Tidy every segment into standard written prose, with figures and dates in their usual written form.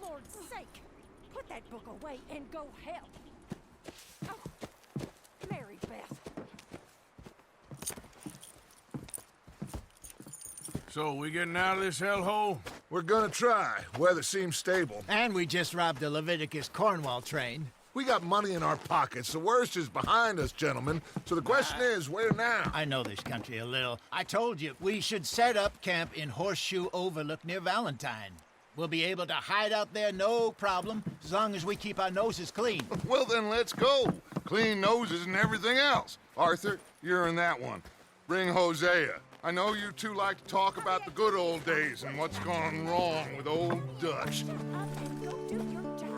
Lord's sake! Put that book away and go help. Oh, Mary Beth. So, we getting out of this hellhole? We're gonna try. Weather seems stable. And we just robbed the Leviticus Cornwall train. We got money in our pockets. The worst is behind us, gentlemen. So the question is, where now? I know this country a little. I told you, we should set up camp in Horseshoe Overlook near Valentine. We'll be able to hide out there, no problem, as long as we keep our noses clean. Well, then let's go. Clean noses and everything else. Arthur, you're in that one. Bring Hosea. I know you two like to talk about the good old days and what's gone wrong with old Dutch. Shut up and go do your job.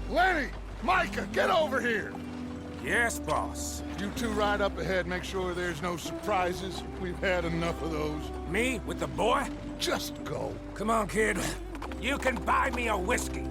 Lenny! Micah, get over here! Yes, boss. You two ride up ahead, make sure there's no surprises. We've had enough of those. Me with the boy? Just go. Come on, kid. You can buy me a whiskey.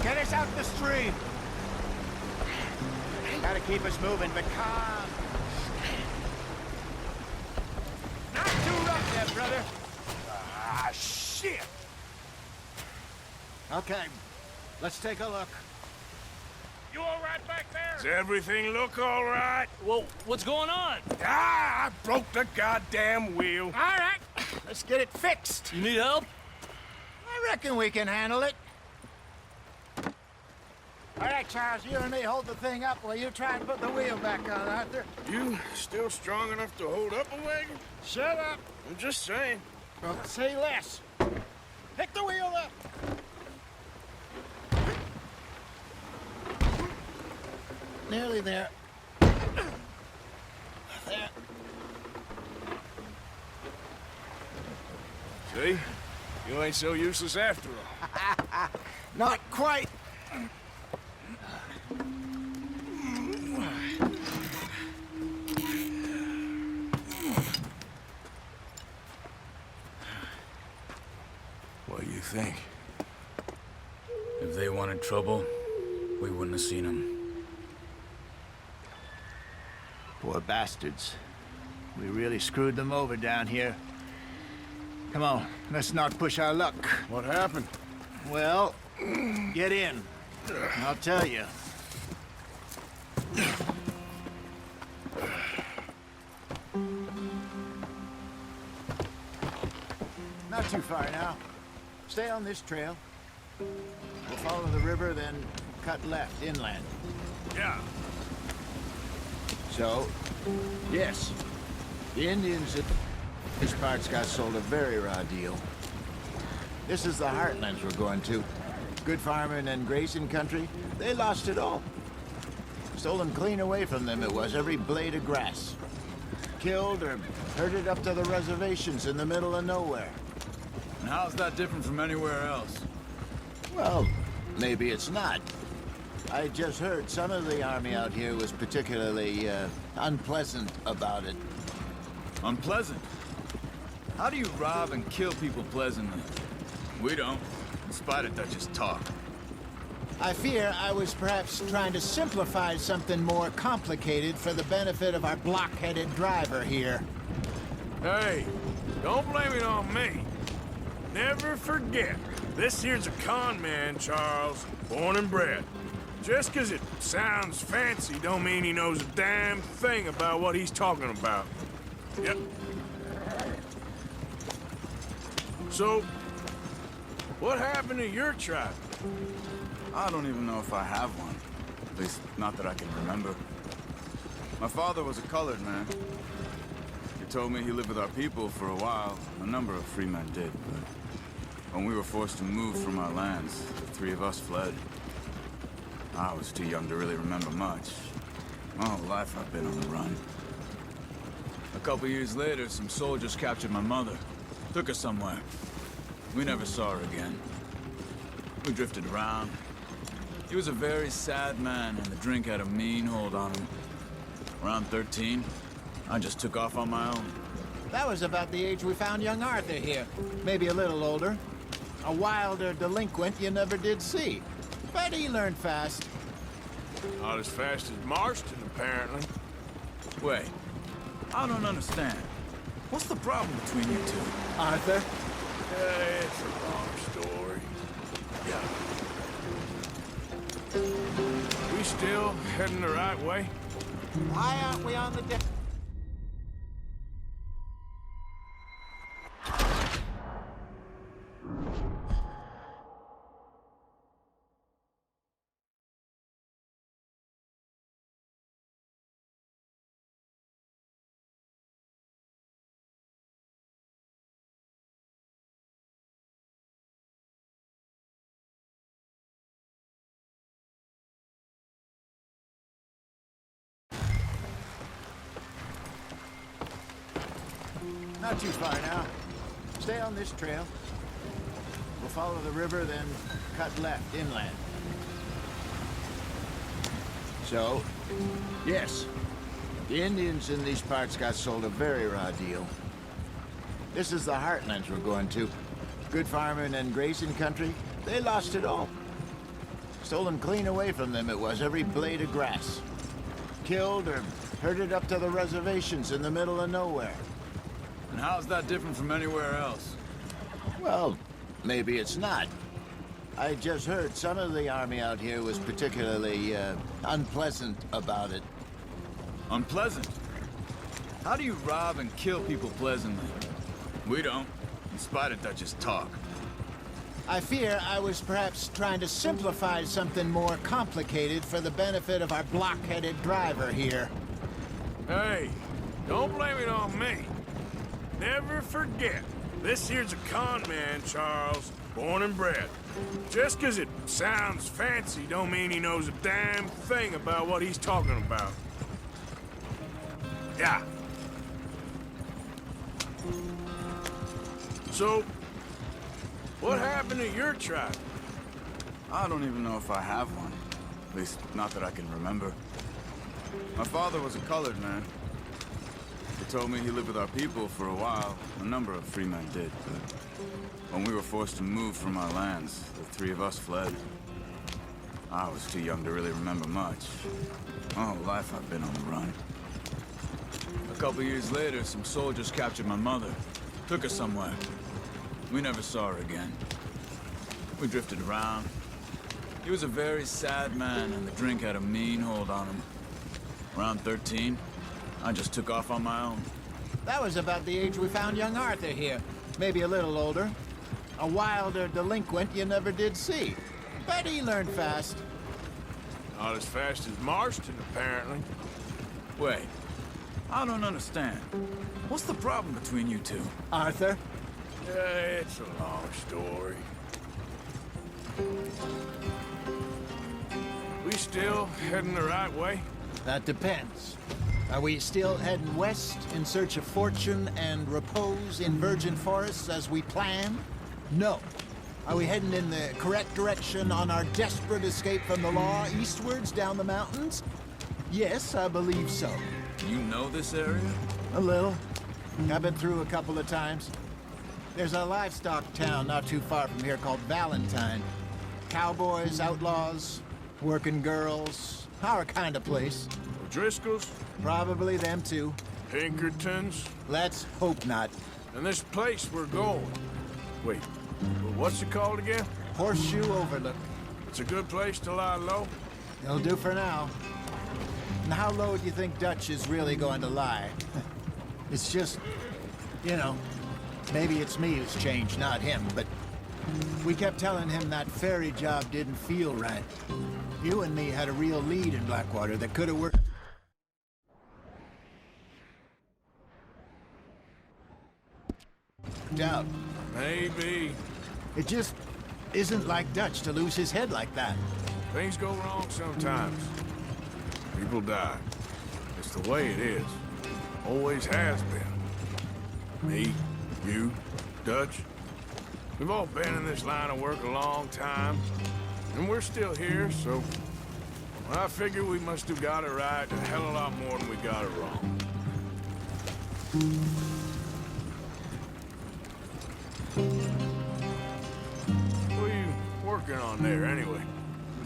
Get us out the stream! Gotta keep us moving, but calm. Not too rough there, brother. Ah, shit! Okay, let's take a look. You all right back there? Does everything look all right? Well, what's going on? Ah, I broke the goddamn wheel. All right, let's get it fixed. You need help? I reckon we can handle it. All right, Charles, you and me hold the thing up while you try and put the wheel back on, Arthur. You still strong enough to hold up a wagon? Shut up. I'm just saying. Well, say less. Pick the wheel up. Nearly there. There. See? You ain't so useless after all. Not quite. What do you think? If they wanted trouble, we wouldn't have seen them. Poor bastards. We really screwed them over down here. Come on, let's not push our luck. What happened? Well, get in. I'll tell you. Not too far now. Stay on this trail. We'll follow the river, then cut left inland. Yeah. So, yes, the Indians at this part's got sold a very raw deal. This is the heartlands we're going to. Good farming and grazing country, they lost it all. Stolen clean away from them it was, every blade of grass. Killed or herded up to the reservations in the middle of nowhere. And how's that different from anywhere else? Well, maybe it's not. I just heard some of the army out here was particularly, unpleasant about it. Unpleasant? How do you rob and kill people pleasantly? We don't, in spite of Dutch's talk. I fear I was perhaps trying to simplify something more complicated for the benefit of our block-headed driver here. Hey, don't blame it on me. Never forget, this here's a con man, Charles, born and bred. Just 'cause it sounds fancy don't mean he knows a damn thing about what he's talking about. Yep. So, what happened to your tribe? I don't even know if I have one. At least, not that I can remember. My father was a colored man. He told me he lived with our people for a while. A number of free men did, but when we were forced to move from our lands, the three of us fled. I was too young to really remember much. My whole life I've been on the run. A couple years later, some soldiers captured my mother. Took her somewhere. We never saw her again. We drifted around. He was a very sad man, and the drink had a mean hold on him. Around 13, I just took off on my own. That was about the age we found young Arthur here. Maybe a little older. A wilder delinquent you never did see. But he learned fast. Not as fast as Marston, apparently. Wait, I don't understand. What's the problem between you two? Arthur? It's a long story. Yeah. We still heading the right way? Why aren't we on the deck? Not too far now. Stay on this trail. We'll follow the river, then cut left inland. So, yes, the Indians in these parts got sold a very raw deal. This is the heartlands we're going to. Good farming and grazing country, they lost it all. Stolen clean away from them it was, every blade of grass. Killed or herded up to the reservations in the middle of nowhere. And how's that different from anywhere else? Well, maybe it's not. I just heard some of the army out here was particularly, unpleasant about it. Unpleasant? How do you rob and kill people pleasantly? We don't, in spite of Dutch's talk. I fear I was perhaps trying to simplify something more complicated for the benefit of our block-headed driver here. Hey, don't blame it on me. Never forget, this here's a con man, Charles, born and bred. Just 'cause it sounds fancy don't mean he knows a damn thing about what he's talking about. Yeah. So, what happened to your tribe? I don't even know if I have one. At least, not that I can remember. My father was a colored man. He told me he lived with our people for a while. A number of free men did, but when we were forced to move from our lands, the three of us fled. I was too young to really remember much. My whole life I've been on the run. A couple years later, some soldiers captured my mother. Took her somewhere. We never saw her again. We drifted around. He was a very sad man, and the drink had a mean hold on him. Around 13, I just took off on my own. That was about the age we found young Arthur here. Maybe a little older. A wilder delinquent you never did see. But he learned fast. Not as fast as Marston, apparently. Wait, I don't understand. What's the problem between you two? Arthur? It's a long story. We still heading the right way? That depends. Are we still heading west in search of fortune and repose in virgin forests as we planned? No. Are we heading in the correct direction on our desperate escape from the law eastwards down the mountains? Yes, I believe so. You know this area? A little. I've been through a couple of times. There's a livestock town not too far from here called Valentine. Cowboys, outlaws, working girls, our kind of place. Driscoll's, Probably them too. Pinkertons, Let's hope not. and this place we're going. Wait, what's it called again? Horseshoe Overlook. It's a good place to lie low. It'll do for now. And how low do you think Dutch is really going to lie? It's just, you know, maybe it's me who's changed, not him, but we kept telling him that ferry job didn't feel right. You and me had a real lead in Blackwater that could have worked. Out. Maybe. It just isn't like Dutch to lose his head like that. Things go wrong sometimes. People die. It's the way it is. Always has been. Me, you, Dutch. We've all been in this line of work a long time. And we're still here, so... I figure we must have got it right a hell of a lot more than we got it wrong. What are you working on there, anyway?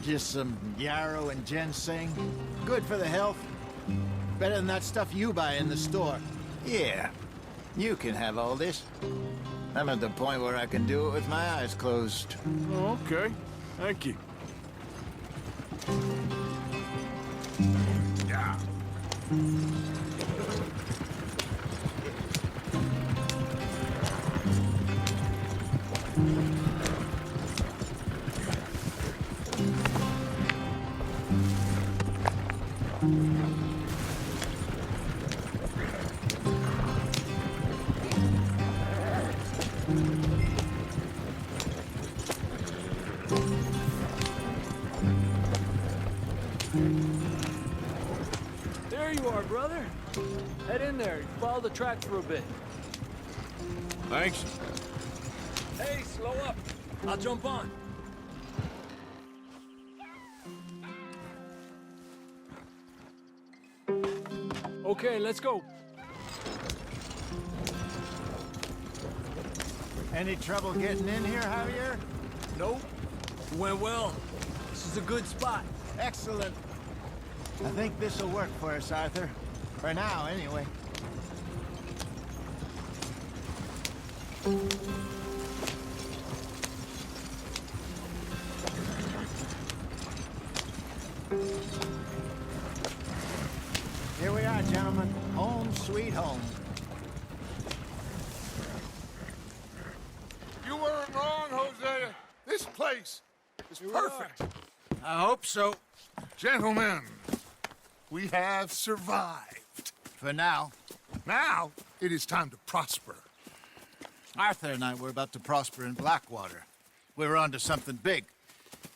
Just some yarrow and ginseng. Good for the health. Better than that stuff you buy in the store. Yeah, you can have all this. I'm at the point where I can do it with my eyes closed. Oh, okay. Thank you. Yeah. There you are, brother. Head in there. Follow the tracks for a bit. Thanks. Hey, slow up. I'll jump on. Okay, let's go. Any trouble getting in here, Javier? Nope. Went well. This is a good spot. Excellent. I think this'll work for us, Arthur. For now, anyway. Here we are, gentlemen. Home sweet home. You weren't wrong, Hosea. This place is perfect. I hope so. Gentlemen, we have survived. For now. Now, it is time to prosper. Arthur and I were about to prosper in Blackwater. We were on to something big.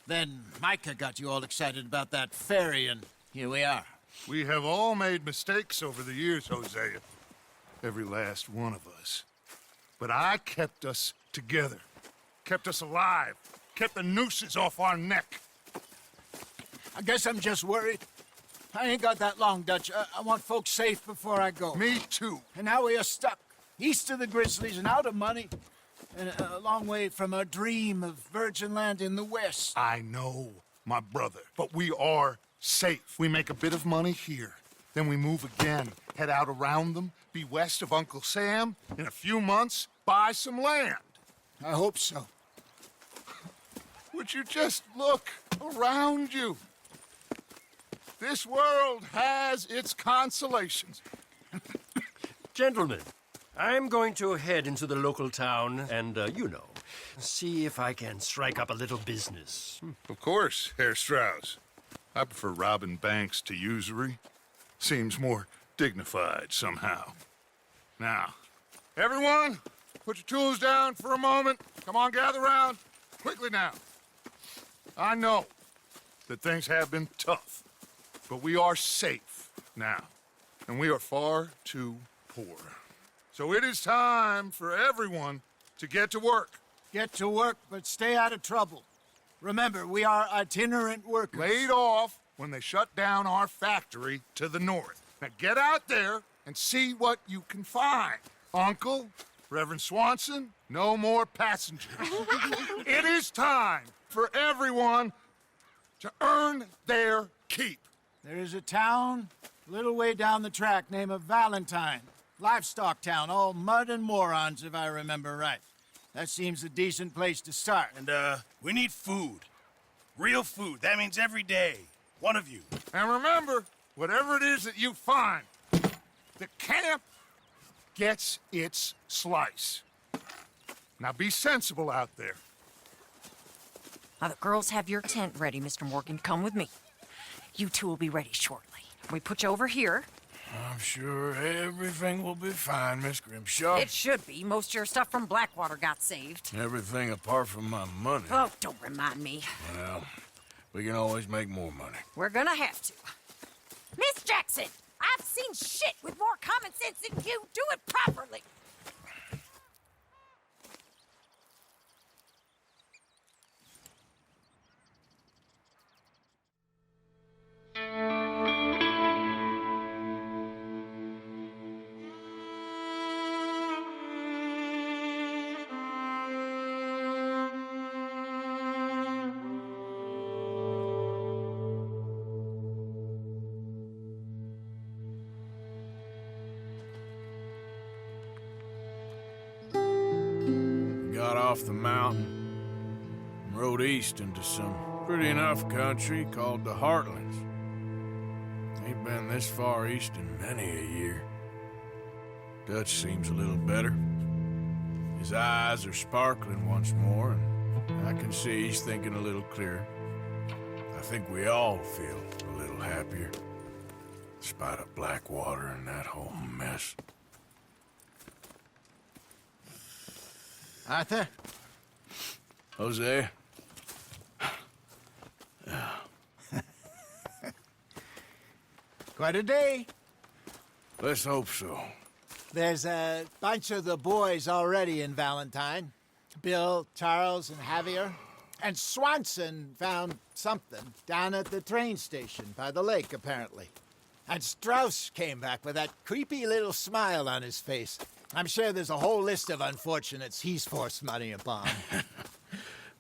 Then Micah got you all excited about that ferry, and here we are. We have all made mistakes over the years, Hosea. Every last one of us. But I kept us together. Kept us alive. Kept the nooses off our neck. I guess I'm just worried. I ain't got that long, Dutch. I want folks safe before I go. Me too. And now we are stuck, east of the Grizzlies and out of money, and a long way from our dream of virgin land in the west. I know, my brother. But we are safe. We make a bit of money here. Then we move again, head out around them, be west of Uncle Sam. In a few months, buy some land. I hope so. Would you just look around you? This world has its consolations. Gentlemen, I'm going to head into the local town and, you know, see if I can strike up a little business. Of course, Herr Strauss. I prefer robbing banks to usury. Seems more dignified somehow. Now, everyone, put your tools down for a moment. Come on, gather round. Quickly now. I know that things have been tough, but we are safe now, and we are far too poor. So it is time for everyone to get to work. Get to work, but stay out of trouble. Remember, we are itinerant workers. Laid off when they shut down our factory to the north. Now get out there and see what you can find. Uncle, Reverend Swanson, no more passengers. It is time for everyone to earn their keep. There is a town a little way down the track named Valentine. Livestock town, all mud and morons, if I remember right. That seems a decent place to start. And, we need food. Real food. That means every day. One of you. And remember, whatever it is that you find, the camp gets its slice. Now be sensible out there. Now, the girls have your tent ready, Mr. Morgan. Come with me. You two will be ready shortly. We put you over here. I'm sure everything will be fine, Miss Grimshaw. It should be. Most of your stuff from Blackwater got saved. Everything apart from my money. Oh, don't remind me. Well, we can always make more money. We're gonna have to. Miss Jackson, I've seen shit with more common sense than you. Do it properly. Got off the mountain and rode east into some pretty enough country called the Heartlands. Ain't been this far east in many a year. Dutch seems a little better. His eyes are sparkling once more, and I can see he's thinking a little clearer. I think we all feel a little happier, despite of Blackwater and that whole mess. Arthur? Jose? Quite a day. Let's hope so. There's a bunch of the boys already in Valentine. Bill, Charles, and Javier. And Swanson found something down at the train station by the lake, apparently. And Strauss came back with that creepy little smile on his face. I'm sure there's a whole list of unfortunates he's forced money upon.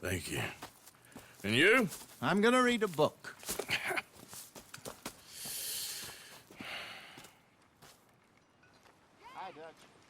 Thank you. And you? I'm gonna read a book.